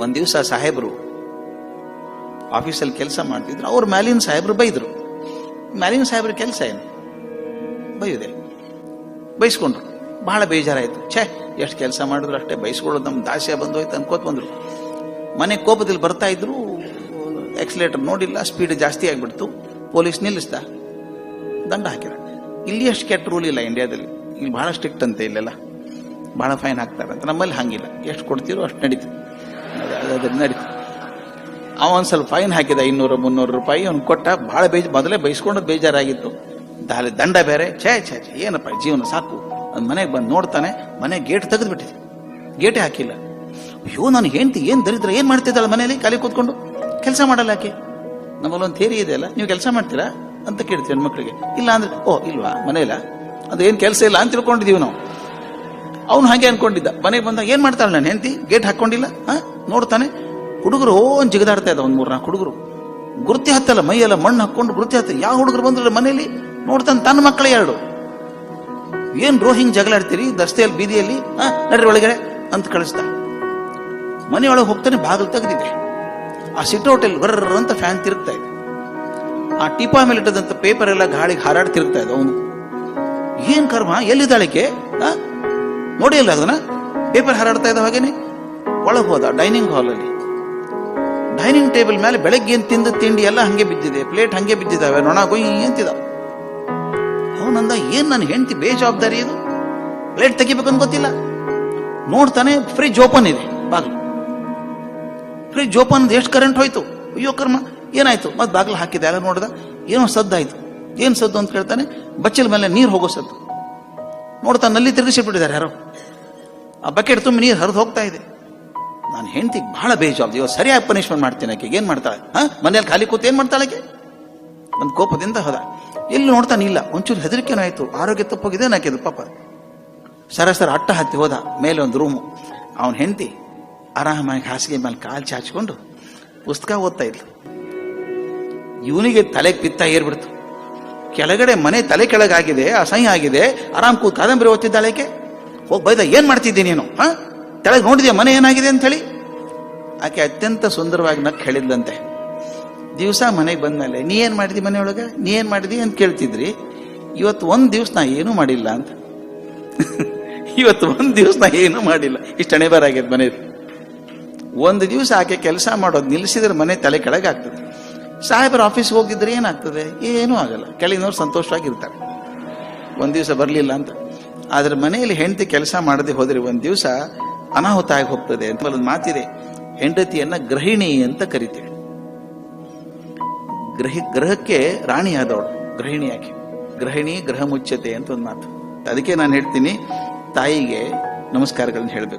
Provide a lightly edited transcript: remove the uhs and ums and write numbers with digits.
ಒಂದ್ ದಿವಸ ಸಾಹೇಬರು ಆಫೀಸಲ್ಲಿ ಕೆಲಸ ಮಾಡ್ತಿದ್ರು. ಅವ್ರ ಮ್ಯಾಲಿನ ಸಾಹೇಬರು ಬೈದ್ರು. ಮ್ಯಾಲಿನ ಸಾಹೇಬ್ರ ಕೆಲಸ ಏನು ಬೈಯುದೆ, ಬೈಸ್ಕೊಂಡ್ರು. ಬಹಳ ಬೇಜಾರಾಯ್ತು. ಎಷ್ಟು ಕೆಲಸ ಮಾಡಿದ್ರು ಅಷ್ಟೇ ಬೈಸ್ಕೊಳ್ಳೋದು, ನಮ್ಮ ದಾಸ್ಯ ಬಂದೋಯ್ತು ಅನ್ಕೋತ ಬಂದ್ರು. ಮನೆ ಕೋಪದಲ್ಲಿ ಬರ್ತಾ ಇದ್ರು, ಎಕ್ಸಲೇಟರ್ ನೋಡಿಲ್ಲ, ಸ್ಪೀಡ್ ಜಾಸ್ತಿ ಆಗ್ಬಿಡ್ತು. ಪೊಲೀಸ್ ನಿಲ್ಲಿಸ್ದ, ದಂಡ ಹಾಕಿದ. ಇಲ್ಲಿ ಅಷ್ಟು ಕೆಟ್ಟ ರೂಲ್ ಇಲ್ಲ ಇಂಡಿಯಾದಲ್ಲಿ. ಇಲ್ಲಿ ಬಹಳ ಸ್ಟ್ರಿಕ್ಟ್ ಅಂತೆ, ಇಲ್ಲೆಲ್ಲ ಬಹಳ ಫೈನ್ ಹಾಕ್ತಾರೆ ಅಂತ. ನಮ್ಮಲ್ಲಿ ಹಂಗಿಲ್ಲ, ಎಷ್ಟು ಕೊಡ್ತೀರೋ ಅಷ್ಟು ನಡೀತು, ನಡೀತು. ಅವನ್ ಸ್ವಲ್ಪ ಫೈನ್ ಹಾಕಿದ, 200-300 ರೂಪಾಯಿ ಅವ್ನು ಕೊಟ್ಟ. ಬಹಳ ಮೊದಲೇ ಬೈಸ್ಕೊಂಡದ್ ಬೇಜಾರಾಗಿತ್ತು. ದಂಡ ಬೇರೆ. ಛೇ ಏನಪ್ಪ ಜೀವನ ಸಾಕು. ಅದ್ ಮನೆಗೆ ಬಂದು ನೋಡ್ತಾನೆ, ಮನೆ ಗೇಟ್ ತೆಗೆದು ಬಿಟ್ಟಿದೆ, ಗೇಟೇ ಹಾಕಿಲ್ಲ. ಅಯ್ಯೋ ನಾನು ಹೆಂಡ್ತಿ ಏನ್ ದರಿದ್ರ, ಏನ್ ಮಾಡ್ತಿದ್ದಾಳೆ ಮನೇಲಿ ಖಾಲಿ ಕೂತ್ಕೊಂಡು, ಕೆಲಸ ಮಾಡಲ್ಲ ಯಾಕೆ? ನಮ್ಮಲ್ಲೊಂದು ಥೇರಿ ಇದೆ ಅಲ್ಲ, ನೀವು ಕೆಲಸ ಮಾಡ್ತೀರಾ ಅಂತ ಕೇಳ್ತೀವಿ ಹೆಣ್ಮಕ್ಳಿಗೆ. ಇಲ್ಲ ಅಂದ್ರೆ ಇಲ್ವಾ ಮನೆಯಲ್ಲ, ಅದೇನ್ ಕೆಲಸ ಇಲ್ಲ ಅಂತ ತಿಳ್ಕೊಂಡಿದೀವಿ ನಾವು. ಅವನು ಹಾಗೆ ಅನ್ಕೊಂಡಿದ್ದ. ಮನೆಗೆ ಬಂದಾಗ ಏನ್ ಮಾಡ್ತಾಳೆ ನಾನು ಹೆಂಡತಿ, ಗೇಟ್ ಹಾಕೊಂಡಿಲ್ಲ. ನೋಡ್ತಾನೆ ಹುಡುಗರು ಜಿಗದಾಡ್ತಾ ಇದ್ದ, 3-4 ಹುಡುಗರು. ಗುರುತಿ ಹತ್ತಲ್ಲ, ಮೈಯೆಲ್ಲ ಮಣ್ಣು ಹಾಕೊಂಡು ಗುರುತಿ ಹತ್ತ. ಯಾವ ಹುಡುಗರು ಬಂದ್ರೆ ಮನೇಲಿ ನೋಡ್ತಾನೆ, ತನ್ನ ಮಕ್ಕಳೇ 2. ಏನ್ ಹಿಂಗ್ ಜಗಳಾಡ್ತೀರಿ ರಸ್ತೆಯಲ್ಲಿ ಬೀದಿಯಲ್ಲಿ, ನಡ್ರಿ ಒಳಗಡೆ ಅಂತ ಕಳಿಸ್ತಾ. ಮನೆಯೊಳಗೆ ಹೋಗ್ತಾನೆ, ಬಾಗಿಲು ತೆಗೆದಿದೆ. ಆ ಸಿಟ್ಔಟಲ್ಲಿ ಬರ್ರ ಅಂತ ಫ್ಯಾನ್ ತಿರುಗ್ತಾ ಇದೆ. ಆ ಟಿಪಾ ಮೇಲೆ ಇಟ್ಟದಂತ ಪೇಪರ್ ಎಲ್ಲ ಗಾಳಿಗೆ ಹಾರಾಡ್ ತಿರುಗ್ತಾ ಇದೆ. ಅವನು ಏನ್ ಕರ್ಮ, ಎಲ್ಲಿದ್ದಾಳಿಕೆ ನೋಡಿ ಅಲ್ಲ ಅದನ್ನ, ಪೇಪರ್ ಹಾರಾಡ್ತಾ ಇದ್ದ ಹಾಗೇನೆ. ಒಳಗೆ ಹೋದ ಡೈನಿಂಗ್ ಹಾಲಲ್ಲಿ. ಡೈನಿಂಗ್ ಟೇಬಲ್ ಮೇಲೆ ಬೆಳಗ್ಗೆ ಏನ್ ತಿಂದ ತಿಂಡಿ ಎಲ್ಲ ಹಂಗೆ ಬಿದ್ದಿದೆ, ಪ್ಲೇಟ್ ಹಂಗೆ ಬಿದ್ದಿದ್ದಾವೆ, ನೊಣ ಗೊಯ್ ಅಂತಿದ. ಅವನಂದ ಏನ್ ನನ್ನ ಹೆಂಡತಿ ಬೇಜವಾಬ್ದಾರಿ ಇದು, ಪ್ಲೇಟ್ ತೆಗಿಬೇಕಂತ ಗೊತ್ತಿಲ್ಲ. ನೋಡ್ತಾನೆ ಫ್ರಿಜ್ ಓಪನ್ ಇದೆ, ಬಾಗಿಲು ಫ್ರಿಜ್ ಓಪನ್. ಎಷ್ಟು ಕರೆಂಟ್ ಹೋಯ್ತು, ಅಯ್ಯೋ ಕರ್ಮ, ಏನಾಯ್ತು? ಮತ್ ಬಾಗಿಲು ಹಾಕಿದೆ, ಎಲ್ಲ ನೋಡ್ದ, ಏನೋ ಸದ್ದಾಯ್ತು. ಏನ್ ಸದ್ದು ಅಂತ ಕೇಳ್ತಾನೆ, ಬಚ್ಚಲ ಮೇಲೆ ನೀರು ಹೋಗೋ ಸದ್ದು. ನೋಡ್ತಾನೆ, ನಲ್ಲಿ ತಿರುಗಿಸಿಬಿಟ್ಟಿದ್ದಾರೆ ಯಾರೋ, ಆ ಬಕೆಟ್ ತುಂಬ ನೀರು ಹರಿದು ಹೋಗ್ತಾ ಇದೆ. ನಾನು ಹೆಂಡತಿಗೆ ಬಹಳ ಬೇಜವಾಬ್ದಾರಿ, ಇವಾಗ ಸರಿಯಾಗಿ ಪನಿಷ್ಮೆಂಟ್ ಮಾಡ್ತೀನಿ. ಆಕೆ ಏನ್ ಮಾಡ್ತಾಳೆ, ಮನೇಲಿ ಖಾಲಿ ಕೂತ್ ಏನ್ ಮಾಡ್ತಾಳೆ ಆಕೆ? ಒಂದು ಕೋಪದಿಂದ ಹೋದ. ಎಲ್ಲಿ ನೋಡ್ತಾನೆ, ಇಲ್ಲ. ಒಂಚೂರು ಹೆದರಿಕೆನೂ ಆಯ್ತು, ಆರೋಗ್ಯ ತಪ್ಪೋಗಿದೆ ನಾಕಿದು ಪಾಪ. ಸರಸರ ಅಟ್ಟ ಹತ್ತಿ ಹೋದ. ಮೇಲೆ ಒಂದು ರೂಮು. ಅವನ ಹೆಂಡತಿ ಆರಾಮಾಗಿ ಹಾಸಿಗೆ ಮೇಲೆ ಕಾಲು ಚಾಚಿಕೊಂಡು ಪುಸ್ತಕ ಓದ್ತಾ ಇದ್ಲು. ಇವನಿಗೆ ತಲೆಗೆ ಪಿತ್ತ ಏರ್ಬಿಡ್ತು. ಕೆಳಗಡೆ ಮನೆ ತಲೆ ಕೆಳಗಾಗಿದೆ, ಅಸಹ್ಯ ಆಗಿದೆ. ಆರಾಮ್ ಕೂತ್ ಕಾದಂಬರಿ ಓದ್ತಿದ್ದಾಳೆಕೆ. ಹೋಗಿ ಬೈದ, ಏನ್ ಮಾಡ್ತಿದ್ದೀನಿ ನೀನು, ತೆಳಗೆ ನೋಡಿದ್ಯಾ ಮನೆ ಏನಾಗಿದೆ ಅಂತ ಹೇಳಿ. ಆಕೆ ಅತ್ಯಂತ ಸುಂದರವಾಗಿ ನಕ್ ಹೇಳಿದ್ಲಂತೆ, ದಿವಸ ಮನೆಗೆ ಬಂದ್ಮೇಲೆ ನೀ ಏನ್ ಮಾಡಿದಿ ಮನೆಯೊಳಗ, ನೀ ಏನ್ ಮಾಡಿದಿ ಅಂತ ಕೇಳ್ತಿದ್ರಿ. ಇವತ್ತು ಒಂದ್ ದಿವ್ಸ ನಾ ಏನೂ ಮಾಡಿಲ್ಲ ಅಂತ. ಇವತ್ತು ಒಂದ್ ದಿವ್ಸ ನಾ ಏನೂ ಮಾಡಿಲ್ಲ. ಇಷ್ಟು ಹಣೆಬರಾಗ್ಯದ ಮನೇಲಿ. ಒಂದು ದಿವಸ ಆಕೆ ಕೆಲಸ ಮಾಡೋದು ನಿಲ್ಲಿಸಿದ್ರೆ ಮನೆ ತಲೆ ಕೆಳಗೆ ಆಗ್ತದೆ. ಸಾಹೇಬರ ಆಫೀಸ್ಗೆ ಹೋಗಿದ್ರೆ ಏನಾಗ್ತದೆ, ಏನೂ ಆಗಲ್ಲ. ಕೆಳಗಿನವ್ರು ಸಂತೋಷವಾಗಿರ್ತಾರೆ, ಒಂದ್ ದಿವಸ ಬರ್ಲಿಲ್ಲ ಅಂತ. ಆದ್ರೆ ಮನೆಯಲ್ಲಿ ಹೆಂಡತಿ ಕೆಲಸ ಮಾಡದೆ ಹೋದ್ರೆ ಒಂದ್ ದಿವಸ ಅನಾಹುತ ಆಗಿ ಹೋಗ್ತದೆ ಅಂತ ಒಂದು ಮಾತಿದೆ. ಹೆಂಡತಿಯನ್ನ ಗೃಹಿಣಿ ಅಂತ ಕರಿತೇವೆ. ಗ್ರಹಕ್ಕೆ ರಾಣಿ ಆದವಳು ಗೃಹಿಣಿ. ಯಾಕೆ ಗೃಹಿಣಿ ಗ್ರಹ ಮುಚ್ಚತೆ ಅಂತ ಒಂದು ಮಾತು. ಅದಕ್ಕೆ ನಾನು ಹೇಳ್ತೀನಿ, ತಾಯಿಗೆ ನಮಸ್ಕಾರಗಳನ್ನ ಹೇಳ್ಬೇಕು.